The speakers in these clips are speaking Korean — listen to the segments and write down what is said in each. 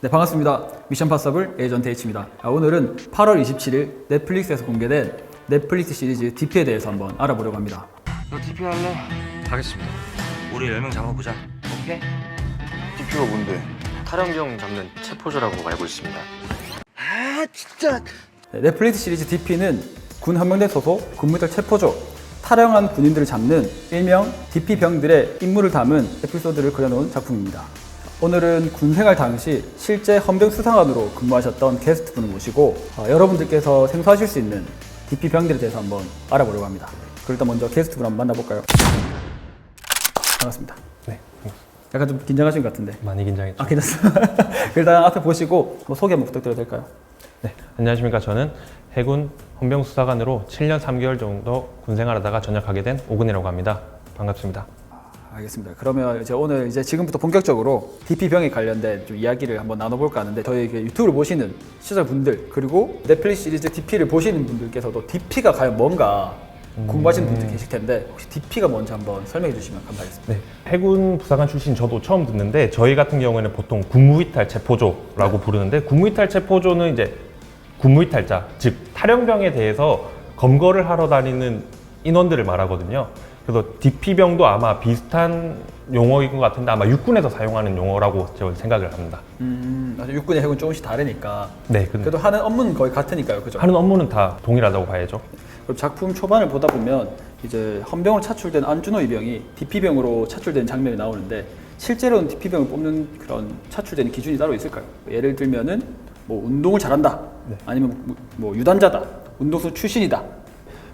네, 반갑습니다. 미션 파서블 에이전트 H입니다. 오늘은 8월 27일 넷플릭스에서 공개된 넷플릭스 시리즈 DP에 대해서 한번 알아보려고 합니다. 너 DP 할래? 하겠습니다. 우리 10명 잡아보자. 오케이. DP가 뭔데? 탈영병 잡는 체포조라고 알고 있습니다. 아 진짜. 네, 넷플릭스 시리즈 DP는 군 헌병대 소속 군무이탈 체포조, 탈영한 군인들을 잡는 일명 DP병들의 임무를 담은 에피소드를 그려놓은 작품입니다. 오늘은 군생활 당시 실제 헌병 수사관으로 근무하셨던 게스트분을 모시고 여러분들께서 생소하실 수 있는 DP병들에 대해서 한번 알아보려고 합니다. 그럼 일단 먼저 게스트분 한번 만나볼까요? 반갑습니다. 네, 약간 좀 긴장하신 것 같은데. 많이 긴장했죠. 괜찮습니다. 일단 앞에 보시고 소개 한번 부탁드려도 될까요? 네, 안녕하십니까. 저는 해군 헌병수사관으로 7년 3개월 정도 군생활하다가 전역하게 된 오근이라고 합니다. 반갑습니다. 알겠습니다. 그러면 이제 오늘 지금부터 본격적으로 DP병에 관련된 좀 이야기를 한번 나눠볼까 하는데, 저희 유튜브를 보시는 시청자분들 그리고 넷플릭스 시리즈 DP를 보시는 분들께서도 DP가 과연 뭔가 궁금하시는 분들 계실 텐데, 혹시 DP가 뭔지 한번 설명해 주시면 감사하겠습니다. 네, 해군 부사관 출신 저도 처음 듣는데, 저희 같은 경우에는 보통 군무이탈 체포조라고 부르는데, 군무이탈 체포조는 이제 군무이탈자, 즉 탈영병에 대해서 검거를 하러 다니는 인원들을 말하거든요. 그래서 DP병도 아마 비슷한 용어인 것 같은데, 아마 육군에서 사용하는 용어라고 저는 생각을 합니다. 육군의 해군 조금씩 다르니까. 네, 그래도 하는 업무는 거의 같으니까요, 그죠? 하는 업무는 다 동일하다고 봐야죠. 그럼 작품 초반을 보다 보면 이제 헌병으로 차출된 안준호 이병이 DP병으로 차출된 장면이 나오는데, 실제로는 DP병을 뽑는 그런 차출되는 기준이 따로 있을까요? 예를 들면은 뭐 운동을 잘한다, 네. 아니면 뭐 유단자다, 운동수 출신이다.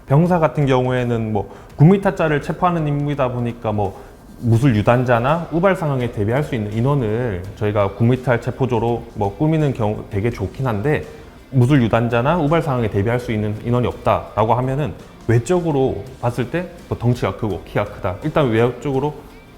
병사 같은 경우에는 뭐 군무이탈자를 체포하는 임무이다 보니까 뭐 무술 유단자나 우발 상황에 대비할 수 있는 인원을 저희가 군무이탈 체포조로 뭐 꾸미는 경우 되게 좋긴 한데, 무술 유단자나 우발 상황에 대비할 수 있는 인원이 없다라고 하면은 외적으로 봤을 때 뭐 덩치가 크고 키가 크다, 일단 외적으로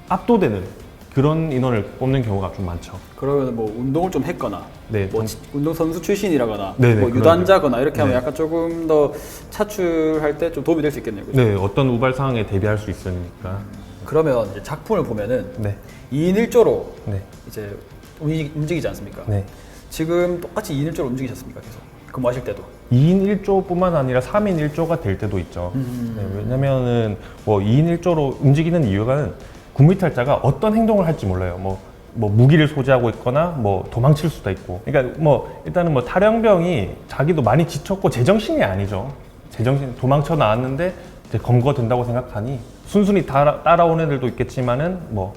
압도되는 그런 인원을 뽑는 경우가 좀 많죠. 그러면 뭐 운동을 좀 했거나, 네, 뭐 운동 선수 출신이라거나, 네네, 뭐 유단자거나 이렇게 하면 네. 약간 조금 더 차출할 때 좀 도움이 될 수 있겠네요, 그죠? 네, 어떤 우발 상황에 대비할 수 있으니까. 그러면 이제 작품을 보면은 네, 2인 1조로 네, 이제 움직이지 않습니까? 네. 지금 똑같이 2인 1조로 움직이셨습니까? 계속 근무하실 때도? 2인 1조뿐만 아니라 3인 1조가 될 때도 있죠. 네, 왜냐면은 뭐 2인 1조로 움직이는 이유가, 군무이탈자가 어떤 행동을 할지 몰라요. 뭐 무기를 소지하고 있거나 뭐 도망칠 수도 있고. 그러니까 뭐 일단은 뭐 탈영병이 자기도 많이 지쳤고 제정신이 아니죠. 제정신 도망쳐 나왔는데 이제 검거된다고 생각하니 순순히 따라오는 애들도 있겠지만은 뭐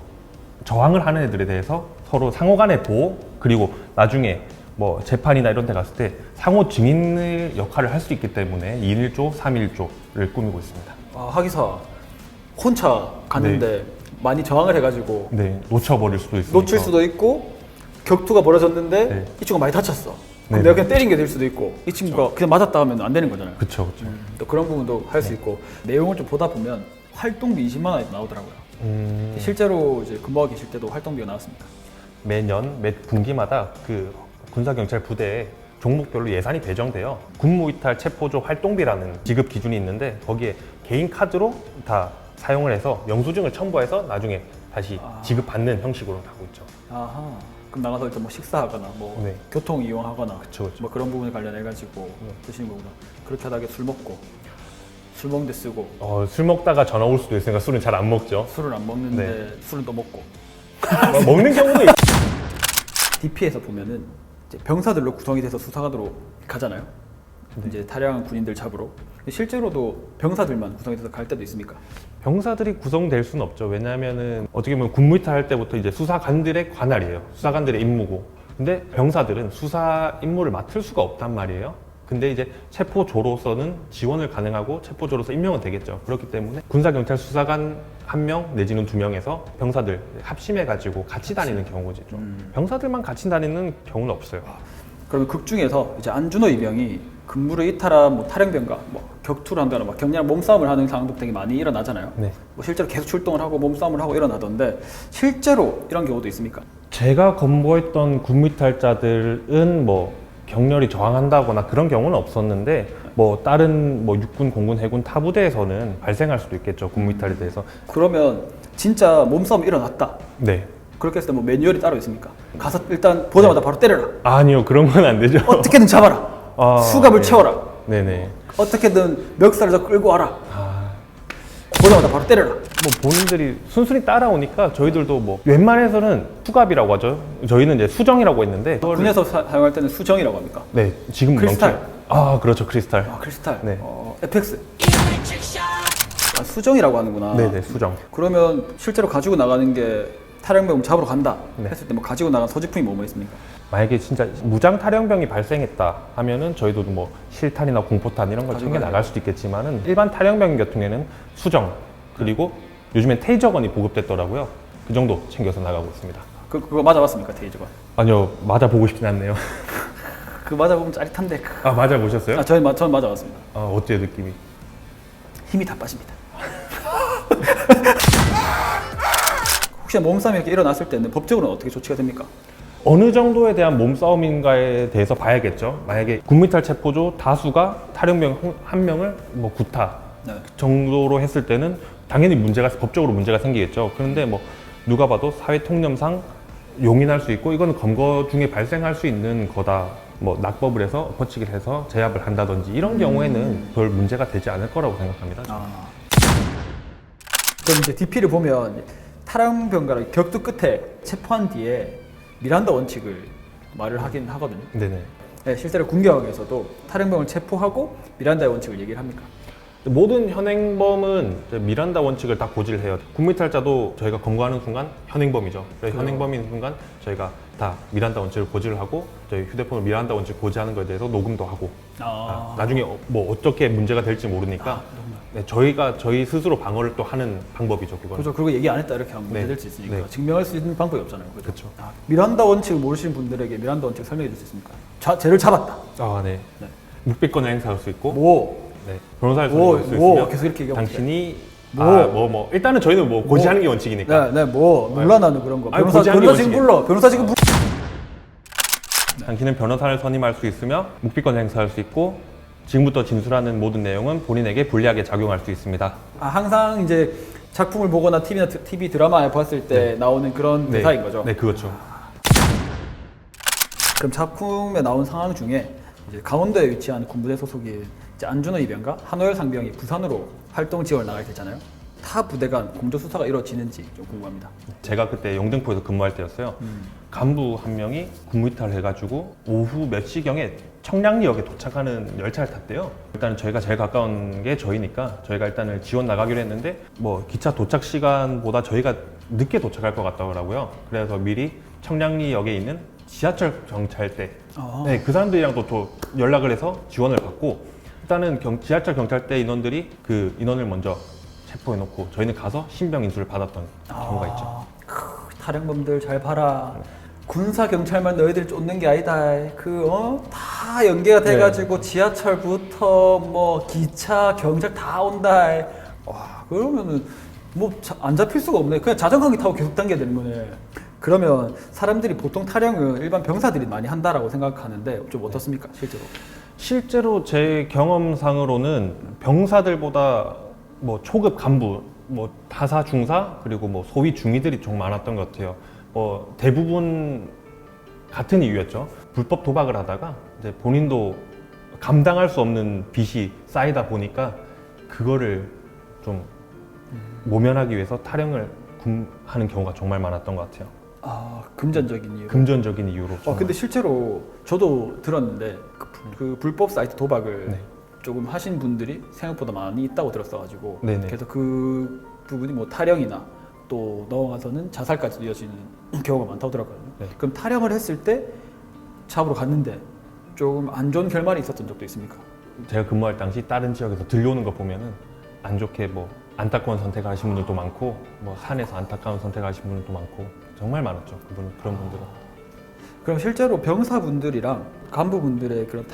저항을 하는 애들에 대해서 서로 상호간의 보호, 그리고 나중에 뭐 재판이나 이런 데 갔을 때 상호 증인의 역할을 할 수 있기 때문에 2인 1조, 3인 1조를 꾸미고 있습니다. 하기사 혼자 갔는데 많이 저항을 해가지고 네, 놓쳐버릴 수도 있으니까. 놓칠 수도 있고, 격투가 벌어졌는데 네. 이 친구가 많이 다쳤어. 그럼 네. 내가 그냥 때린 게 될 수도 있고, 이 친구가 그냥 맞았다 하면 안 되는 거잖아요. 그쵸, 그쵸. 또 그런 부분도 할 수 있고, 내용을 좀 보다 보면 활동비 20만 원이 나오더라고요. 실제로 이제 근무하고 계실 때도 활동비가 나왔습니다. 매년 매 분기마다 그 군사경찰 부대에 종목별로 예산이 배정돼요. 군무이탈 체포조 활동비라는 지급 기준이 있는데, 거기에 개인 카드로 다 사용을 해서 영수증을 첨부해서 나중에 다시 지급받는 형식으로 하고 있죠. 아하. 그럼 나가서 일단 뭐 식사하거나 뭐 네. 교통 이용하거나 그쵸. 뭐 그런 부분에 관련해 가지고 드시는 거구나. 그렇게 하다가 술 먹고, 술 먹는데 쓰고, 술 먹다가 전화 올 수도 있으니까 술은 잘 안 먹죠. 술은 안 먹는데 네. 술은 또 먹고. 먹는 경우도 있죠. DP에서 보면은 이제 병사들로 구성이 돼서 수사관으로 가잖아요. 이제 탈영한 군인들 잡으러. 실제로도 병사들만 구성이 돼서 갈 때도 있습니까? 병사들이 구성될 수는 없죠. 왜냐하면은 어떻게 보면 군무이탈 할 때부터 이제 수사관들의 관할이에요. 수사관들의 임무고. 근데 병사들은 수사 임무를 맡을 수가 없단 말이에요. 근데 이제 체포조로서는 지원을 가능하고 체포조로서 임명은 되겠죠. 그렇기 때문에 군사경찰 수사관 1명 내지는 2명에서 병사들 합심해가지고 같이 다니는 경우죠. 병사들만 같이 다니는 경우는 없어요. 그러면 극 중에서 이제 안준호 이병이 근무를 이탈한 뭐 탈영병과 뭐 격투를 한다거나 막 격렬한 몸싸움을 하는 상황도 되게 많이 일어나잖아요. 네. 뭐 실제로 계속 출동을 하고 몸싸움을 하고 일어나던데, 실제로 이런 경우도 있습니까? 제가 검거했던 군무이탈자들은 뭐 격렬히 저항한다거나 그런 경우는 없었는데, 뭐 다른 뭐 육군, 공군, 해군 타 부대에서는 발생할 수도 있겠죠. 군무이탈에 대해서. 그러면 진짜 몸싸움이 일어났다. 네. 그렇게 했을 때 뭐 매뉴얼이 따로 있습니까? 가서 일단 보자마자 바로 때려라. 아니요, 그런 건 안 되죠. 어떻게든 잡아라. 아, 수갑을 네. 채워라. 네네. 어떻게든 멱살을 더 끌고 와라. 아, 보자마자 바로 때려라. 뭐 본인들이 순순히 따라오니까 저희들도 뭐 웬만해서는 수갑이라고 하죠. 저희는 이제 수정이라고 했는데 그거를- 군에서 사용할 때는 수정이라고 합니까? 네, 지금 크리스탈. 아, 그렇죠, 크리스탈. 아, 크리스탈. 네. 에펙스. 아, 수정이라고 하는구나. 네네, 수정. 그러면 실제로 가지고 나가는 게 탈영병 잡으러 간다 네. 했을 때 뭐 가지고 나간 소지품이 뭐 있습니까? 만약에 진짜 무장 탈영병이 발생했다 하면은 저희도 뭐 실탄이나 공포탄 이런 걸 챙겨 나갈 수도 있겠지만은 일반 탈영병 같은 경우에는 수정 그리고 요즘엔 테이저건이 보급됐더라고요. 그 정도 챙겨서 나가고 있습니다. 그거 맞아봤습니까, 테이저가? 아니요, 맞아보고 싶진 않네요. 그 맞아보면 짜릿한데. 아, 맞아보셨어요? 아, 저는 맞아봤습니다. 아, 어때요, 느낌이? 힘이 다 빠집니다. 혹시 몸싸움이 이렇게 일어났을 때는 법적으로는 어떻게 조치가 됩니까? 어느 정도에 대한 몸싸움인가에 대해서 봐야겠죠. 만약에 군미탈 체포조 다수가 탈영병 한 명을 뭐 구타 네. 정도로 했을 때는 당연히 법적으로 문제가 생기겠죠. 그런데 뭐 누가 봐도 사회 통념상 용인할 수 있고 이거는 검거 중에 발생할 수 있는 거다. 뭐 낙법을 해서 엎어치기를 해서 제압을 한다든지 이런 경우에는 별 문제가 되지 않을 거라고 생각합니다. 아. 그럼 이제 DP를 보면 탈영병과를 격투 끝에 체포한 뒤에 미란다 원칙을 말을 하긴 하거든요. 네네. 네, 실제로 군경에서도 탈영병을 체포하고 미란다의 원칙을 얘기를 합니까? 모든 현행범은 이제 미란다 원칙을 다 고지를 해요. 군미탈자도 저희가 검거하는 순간 현행범이죠. 그래서 현행범인 순간 저희가 다 미란다 원칙을 고지를 하고 저희 휴대폰을 미란다 원칙 고지하는 것에 대해서 녹음도 하고 나중에 뭐 어떻게 문제가 될지 모르니까 네, 저희 스스로 방어를 또 하는 방법이죠. 그거는. 그렇죠. 그리고 얘기 안 했다 이렇게 하면 문제 네. 될 수 있으니까 네. 증명할 수 있는 방법이 없잖아요. 그렇죠. 미란다 원칙을 모르시는 분들에게 미란다 원칙 설명해 줄 수 있습니까? 쟤를 잡았다. 아, 네. 네. 묵비권을 행사할 수 있고 뭐 네. 변호사를 뭐, 선임할 수 뭐, 있으며 계속 이렇게 얘기하면 당신이 뭐. 일단은 저희는 뭐 고지하는 게 원칙이니까 네, 뭐 몰라 나는 그런 거. 아니, 변호사 고지하는 게 지금 원칙이에요. 불러. 변호사 지금 불러. 당신은 변호사를 선임할 수 있으며 묵비권을 행사할 수 있고 지금부터 진술하는 모든 내용은 본인에게 불리하게 작용할 수 있습니다. 아, 항상 이제 작품을 보거나 TV 드라마에 봤을 때 나오는 그런 대사인 거죠. 네, 그렇죠. 그럼 작품에 나온 상황 중에 이제 강원도에 위치한 군부대 소속인 이제 안준호 이병과 한호열 상병이 부산으로 활동 지원을 나가게 되잖아요. 타 부대 간 공조 수사가 이루어지는지 좀 궁금합니다. 제가 그때 영등포에서 근무할 때였어요. 간부 한 명이 군무이탈을 해가지고 오후 몇 시경에 청량리역에 도착하는 열차를 탔대요. 일단은 저희가 제일 가까운 게 저희니까 저희가 일단은 지원 나가기로 했는데 뭐 기차 도착 시간보다 저희가 늦게 도착할 것 같더라고요. 그래서 미리 청량리역에 있는 지하철 경찰대 네, 그 사람들이랑 또 연락을 해서 지원을 받고 일단은 지하철 경찰대 인원들이 그 인원을 먼저 체포해놓고 저희는 가서 신병 인수를 받았던 경우가 있죠. 탈영범들 잘 봐라. 군사 경찰만 너희들 쫓는 게 아니다. 다 연계가 돼가지고 지하철부터 뭐 기차 경찰 다 온다. 와 그러면은 뭐 안 잡힐 수가 없네. 그냥 자전거기 타고 계속 당겨야 되는 거네. 그러면 사람들이 보통 탈영을 일반 병사들이 많이 한다라고 생각하는데 좀 어떻습니까 실제로? 실제로 제 경험상으로는 병사들보다 뭐 초급 간부, 뭐 다사 중사 그리고 뭐 소위 중위들이 좀 많았던 것 같아요. 뭐 대부분 같은 이유였죠. 불법 도박을 하다가 이제 본인도 감당할 수 없는 빚이 쌓이다 보니까 그거를 좀 모면하기 위해서 탈영을 하는 경우가 정말 많았던 것 같아요. 아 금전적인 이유. 금전적인 이유로. 근데 실제로 저도 들었는데 그 불법 사이트 도박을 네. 조금 하신 분들이 생각보다 많이 있다고 들었어가지고 네네. 그래서 그 부분이 뭐 탈영이나 또 넘어가서는 자살까지 이어지는 경우가 많다고 들었거든요. 네. 그럼 탈영을 했을 때 잡으러 갔는데 조금 안 좋은 결말이 있었던 적도 있습니까? 제가 근무할 당시 다른 지역에서 들려오는 거 보면은 안 좋게 뭐 안타까운 선택을 하신 분들도 많고 뭐 산에서 안타까운 선택을 하신 분들도 많고 정말 많았죠. 그런 분들은. 그럼 실제로 병사분들이랑 간부분들의 그런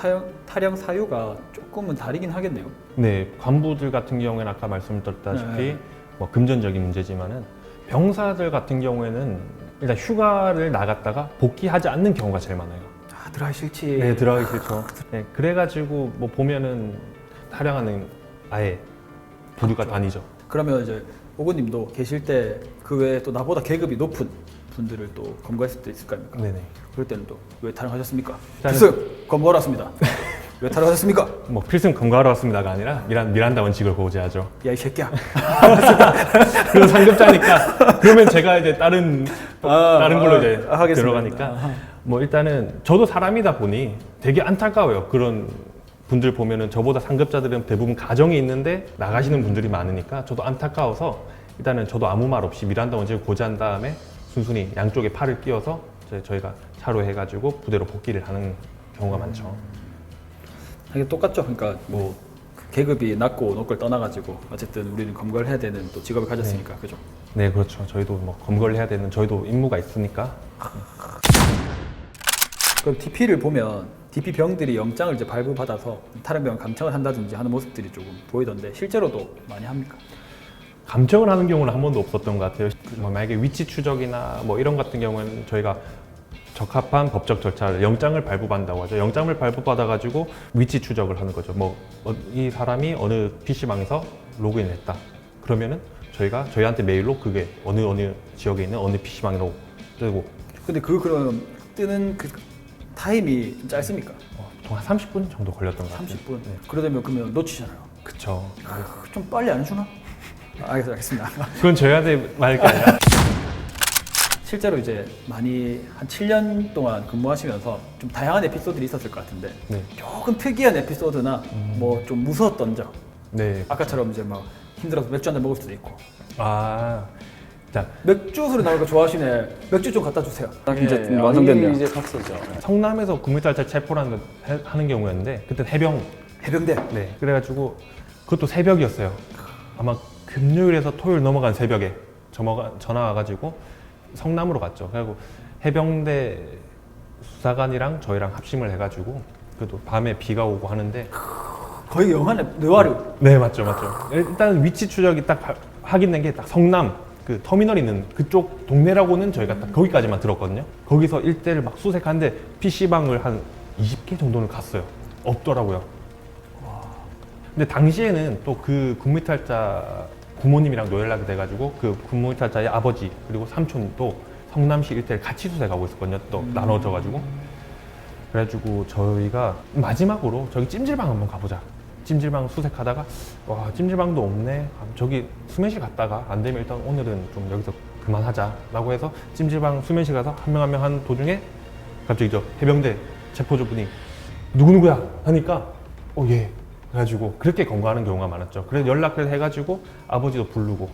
탈영 사유가 조금은 다르긴 하겠네요. 네, 간부들 같은 경우에는 아까 말씀드렸다시피 네. 뭐 금전적인 문제지만은 병사들 같은 경우에는 일단 휴가를 나갔다가 복귀하지 않는 경우가 제일 많아요. 아 들어가기 싫지. 네, 들어가기 싫죠. 네, 그래가지고 뭐 보면은 탈영하는 아예 부류가 아니죠. 그러면 이제 오구님도 계실 때 그 외에 또 나보다 계급이 높은 분들을 또 검거했을 때 있을 거 아닙니까? 네네. 그럴 때는 또 왜 탈영하셨습니까? 일단은- 필승 검거하러 왔습니다. 왜 탈영하셨습니까? 뭐 필승 검거하러 왔습니다가 아니라 미란다 원칙을 고지하죠. 야 이 새끼야. 그런 상급자니까 그러면 제가 이제 다른 걸로 이제 하겠습니다. 들어가니까 뭐 일단은 저도 사람이다 보니 되게 안타까워요. 그런 분들 보면은 저보다 상급자들은 대부분 가정이 있는데 나가시는 분들이 많으니까 저도 안타까워서 일단은 저도 아무 말 없이 미란다 원칙을 고지한 다음에 순순히 양쪽에 팔을 끼워서 저희가 차로 해가지고 부대로 복귀를 하는 경우가 많죠. 이게 똑같죠. 그러니까 뭐 계급이 낮고 높고를 떠나가지고 어쨌든 우리는 검거를 해야 되는 또 직업을 가졌으니까 그죠? 네, 그렇죠. 저희도 뭐 검거를 해야 되는 저희도 임무가 있으니까. 그럼 DP를 보면 DP 병들이 영장을 이제 발부받아서 탈영병 감청을 한다든지 하는 모습들이 조금 보이던데 실제로도 많이 합니까? 감청을 하는 경우는 한 번도 없었던 것 같아요. 뭐 만약에 위치 추적이나 뭐 이런 같은 경우는 저희가 적합한 법적 절차를 영장을 발부받는다고 하죠. 영장을 발부받아가지고 위치 추적을 하는 거죠. 뭐 이 사람이 어느 PC방에서 로그인했다. 그러면은 저희한테 메일로 그게 어느 지역에 있는 어느 PC방이라고 뜨고. 근데 그럼 뜨는 그 타임이 좀 짧습니까? 보통 한 30분 정도 걸렸던 것 같아요. 30분? 네. 그러다면 그러면 놓치잖아요. 그쵸. 좀 빨리 안 해주나? 알겠습니다. 그건 저희한테 말할 게 아니라. 실제로 이제 많이 한 7년 동안 근무하시면서 좀 다양한 에피소드들이 있었을 것 같은데 네. 조금 특이한 에피소드나 뭐 좀 무서웠던 점 네. 아까처럼 이제 막 힘들어서 맥주 한 잔 먹을 수도 있고 자, 맥주 소리 나는 거 좋아하시네. 맥주 좀 갖다 주세요. 이제 예, 완성됐네요. 이제 탔었죠. 성남에서 국민탈찰 체포라는 걸 하는 경우였는데 그때 해병. 해병대. 네. 그래가지고 그것도 새벽이었어요. 아마 금요일에서 토요일 넘어간 새벽에 전화 와가지고 성남으로 갔죠. 그리고 해병대 수사관이랑 저희랑 합심을 해가지고 그래도 밤에 비가 오고 하는데 거의 영화네. 느와르. 네, 맞죠. 일단 위치 추적이 딱 확인된 게 딱 성남 그 터미널 있는 그쪽 동네라고는 저희가 딱 거기까지만 들었거든요. 거기서 일대를 막 수색하는데 PC방을 한 20개 정도는 갔어요. 없더라고요. 근데 당시에는 또 그 군무이탈자 부모님이랑 연락이 돼가지고 그 군무이탈자의 아버지 그리고 삼촌도 성남시 일대를 같이 수색하고 있었거든요. 또 나눠져가지고. 그래가지고 저희가 마지막으로 저기 찜질방 한번 가보자. 찜질방 수색하다가 와 찜질방도 없네. 저기 수면실 갔다가 안 되면 일단 오늘은 좀 여기서 그만하자라고 해서 찜질방 수면실 가서 한 명 한 명 하는 도중에 갑자기 저 해병대 체포조분이 누구누구야 하니까 예. 그래가지고 그렇게 검거하는 경우가 많았죠. 그래서 연락을 해가지고 아버지도 부르고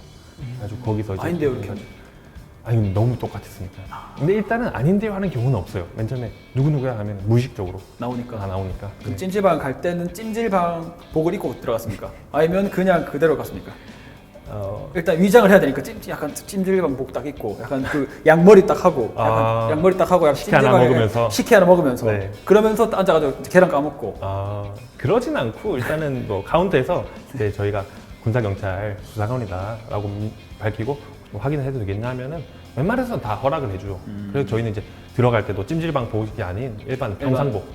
그래가지고 거기서 이제 아닌데요 이렇게 하죠. 아니 너무 똑같았으니까. 근데 일단은 아닌데요 하는 경우는 없어요. 맨 처음에 누구누구야 하면 무의식적으로 나오니까. 다 나오니까. 그럼 찜질방 갈 때는 찜질방 복을 입고 들어갔습니까? 아니면 그냥 그대로 갔습니까? 일단 위장을 해야 되니까 약간 찜질방 복 딱 입고 약간 그 양머리 딱 하고 약간 양머리 딱 하고 약간 식혜 하나 찜질방에 먹으면서. 식혜 하나 먹으면서 네. 그러면서 앉아가지고 계란 까먹고 그러진 않고 일단은 뭐 카운터에서 이제 저희가 군사경찰 수사관이다라고 밝히고 뭐 확인을 해도 되겠냐 하면은 웬만해서는 다 허락을 해주죠. 그래서 저희는 이제 들어갈 때도 찜질방 복이 아닌 일반 평상복.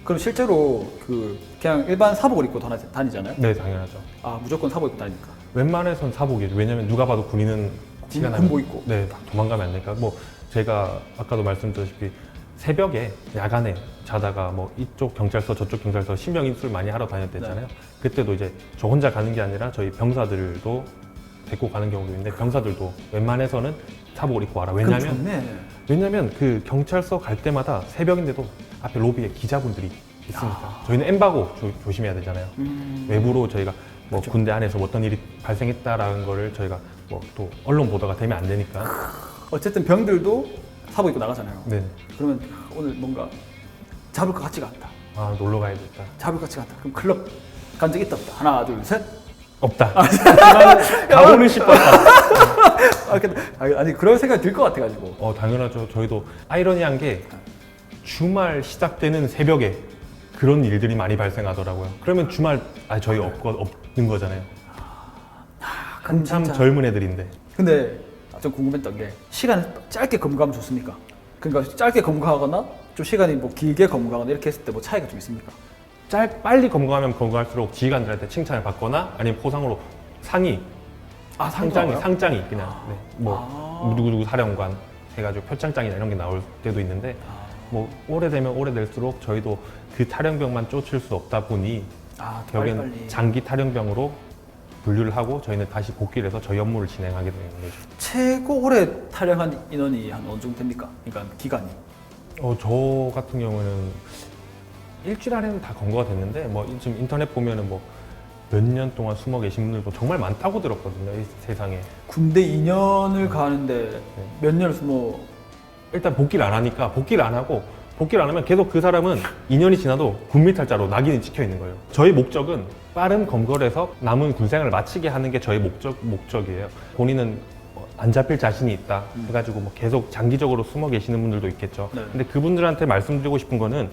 그럼 실제로 그 그냥 일반 사복을 입고 다니잖아요? 네, 당연하죠. 무조건 사복 입고 다니니까. 웬만해서는 사복이죠. 왜냐면 누가 봐도 군인은 시간 군복 입고. 네, 도망가면 안 되니까. 뭐 제가 아까도 말씀드렸다시피 새벽에 야간에 자다가 뭐 이쪽 경찰서 저쪽 경찰서 신병 인수를 많이 하러 다녔댔잖아요. 그때도 이제 저 혼자 가는 게 아니라 저희 병사들도 데리고 가는 경우도 있는데 병사들도 웬만해서는 사복을 입고 와라. 그럼 좋네. 왜냐면 그 경찰서 갈 때마다 새벽인데도 앞에 로비에 기자분들이 있으니까 저희는 엠바고 조심해야 되잖아요. 외부로 저희가 뭐 그쵸. 군대 안에서 어떤 일이 발생했다라는 거를 저희가 뭐 또 언론 보도가 되면 안 되니까. 어쨌든 병들도 사복 입고 나가잖아요. 네. 그러면 오늘 뭔가 잡을 것 같지가 않다. 놀러 가야겠다. 잡을 것 같지가 않다. 그럼 클럽 간 적 있다 없다. 하나 둘 셋. 없다. 가보는 싶었다. 근데 아니 그런 생각이 들 것 같아가지고. 당연하죠. 저희도 아이러니한 게 주말 시작되는 새벽에 그런 일들이 많이 발생하더라고요. 그러면 주말 저희 없는 거잖아요. 한참 진짜. 젊은 애들인데. 근데 좀 궁금했던 게 시간을 짧게 검거하면 좋습니까? 그러니까 짧게 검거하거나 좀 시간이 뭐 길게 검거하거나 이렇게 했을 때 뭐 차이가 좀 있습니까? 빨리 검거하면 검거할수록 지휘관들한테 칭찬을 받거나 아니면 포상으로 상이 상장이 그냥 뭐 누구누구 사령관 해가지고 표창장이나 이런 게 나올 때도 있는데 뭐 오래되면 오래될수록 저희도 그 탈영병만 쫓을 수 없다 보니 결국엔 빨리. 장기 탈영병으로 분류를 하고 저희는 다시 복귀를 해서 저희 업무를 진행하게 되는 거죠. 최고 오래 탈영한 인원이 한 어느 정도 됩니까? 그러니까 기간이. 저 같은 경우는 일주일 안에는 다 검거가 됐는데 뭐 지금 인터넷 보면은 뭐 몇 년 동안 숨어 계신 분들도 정말 많다고 들었거든요. 이 세상에. 군대 2년을 가는데 몇 년을 숨어. 일단 복귀를 안 하니까 복귀를 안 하고 복귀를 안 하면 계속 그 사람은 2년이 지나도 군미탈자로 낙인이 찍혀 있는 거예요. 저희 목적은 빠른 검거를 해서 남은 군생활을 마치게 하는 게 저희 목적이에요. 본인은 안 잡힐 자신이 있다 해가지고 뭐 계속 장기적으로 숨어 계시는 분들도 있겠죠. 네. 근데 그분들한테 말씀드리고 싶은 거는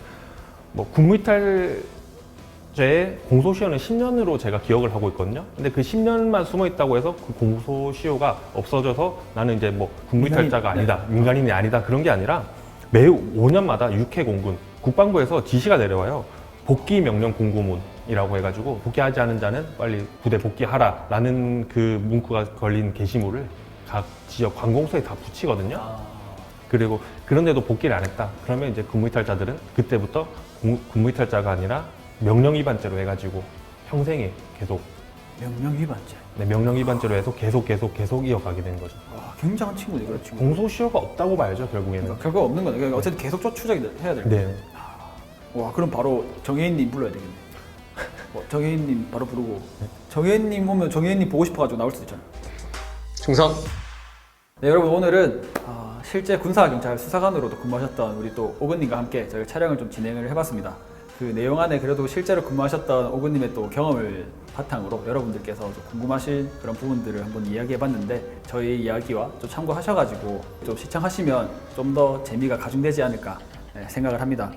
뭐 군무이탈죄의 공소시효는 10년으로 제가 기억을 하고 있거든요. 근데 그 10년만 숨어 있다고 해서 그 공소시효가 없어져서 나는 이제 뭐 군무이탈자가 민간인, 아니다, 민간인이 아니다 그런 게 아니라 매우 5년마다 육해공군 국방부에서 지시가 내려와요. 복귀 명령 공고문이라고 해가지고 복귀하지 않은 자는 빨리 부대 복귀하라라는 그 문구가 걸린 게시물을 각 지역 관공서에 다 붙이거든요. 그리고 그런데도 복귀를 안 했다. 그러면 이제 군무이탈자들은 그때부터 군무이탈자가 아니라 명령 위반죄로 해가지고 평생에 계속 명령 위반죄. 네, 명령 위반죄로 해서 계속 이어가게 되는 거죠. 와, 굉장한 친구네, 그런 친구. 공소시효가 없다고 봐야죠 결국에는. 그러니까 결과가 없는 거네. 그러니까 어쨌든 계속 추적이 해야 될 거야. 네. 와, 그럼 바로 정혜인님 불러야 되겠네. 정혜인님 바로 부르고. 정혜인님 오면 정혜인님 보고 싶어가지고 나올 수도 있잖아. 충성. 네, 여러분 오늘은 실제 군사경찰 수사관으로도 근무하셨던 우리 또 오근님과 함께 저희 촬영을 좀 진행을 해봤습니다. 그 내용 안에 그래도 실제로 근무하셨던 오근님의 또 경험을 바탕으로 여러분들께서 좀 궁금하신 그런 부분들을 한번 이야기해봤는데 저희 이야기와 좀 참고하셔가지고 좀 시청하시면 좀 더 재미가 가중되지 않을까 생각을 합니다.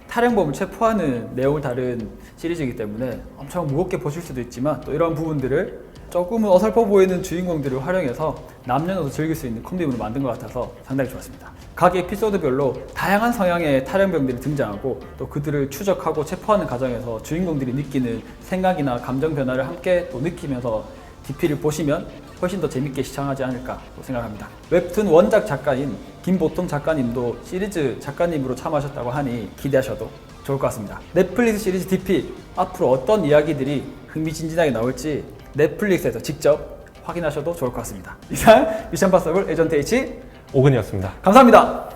탈영범을 체포하는 내용을 다룬 시리즈이기 때문에 엄청 무겁게 보실 수도 있지만 또 이런 부분들을 조금은 어설퍼 보이는 주인공들을 활용해서 남녀노소 즐길 수 있는 코미디로 만든 것 같아서 상당히 좋았습니다. 각 에피소드별로 다양한 성향의 탈영병들이 등장하고 또 그들을 추적하고 체포하는 과정에서 주인공들이 느끼는 생각이나 감정 변화를 함께 또 느끼면서 DP를 보시면 훨씬 더 재밌게 시청하지 않을까 생각합니다. 웹툰 원작 작가인 김보통 작가님도 시리즈 작가님으로 참여하셨다고 하니 기대하셔도 좋을 것 같습니다. 넷플릭스 시리즈 DP 앞으로 어떤 이야기들이 흥미진진하게 나올지 넷플릭스에서 직접 확인하셔도 좋을 것 같습니다. 이상 미션 파서블 에이전트 H 오근이었습니다. 감사합니다.